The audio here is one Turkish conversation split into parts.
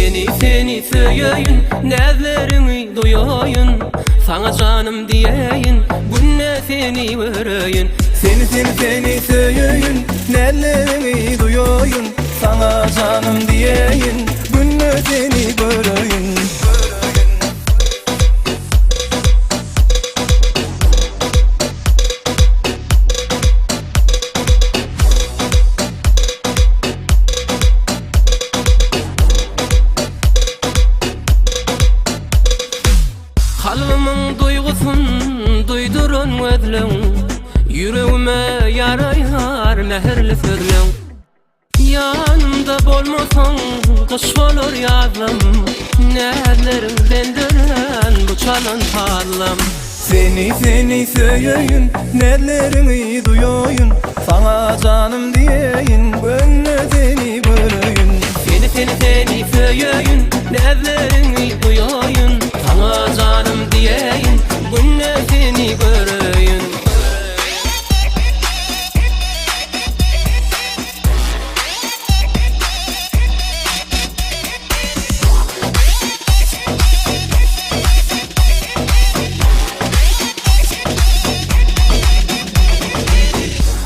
Seni söyleyin, nezlerimi duyayın. Sana canım diyeyin, günne seni vereyim. Seni söyleyin, nezlerimi duyayın. Sana canım diyeyin, günne seni göreyim. Kalbimin duygusun duydurun özlem, yüreğime yarayar mehirli sözlem. Yanımda bolmasan kış olur yazım, nezlerimden dönen bu çalan tarlam. Seni söyleyin, nezlerimi duyayın. Sana canım diyeyin, günne seni göreyim. Seni söyleyin, nezlerimi duyayın. Sana canım diyeyin, günne seni göreyim.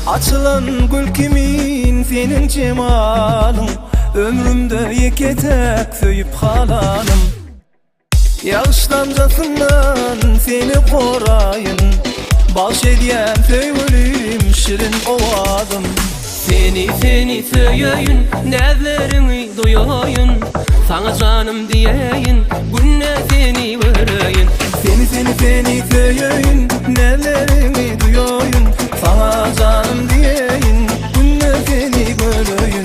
Açılan gül kimin senin cemalın, ömrümde yeketek söyüp kalanım. Yağışlancasından seni korayın, baş ediyen söyleyim şirin ovadım. Seni söyleyin, nezlerimi duyayın. Sana canım diyeyin, günne seni vereyim. Seni söyleyin, nezlerimi duyayın. Sana canım diyeyin, günne seni göreyim.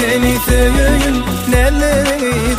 Seni söyleyin, nezlerimi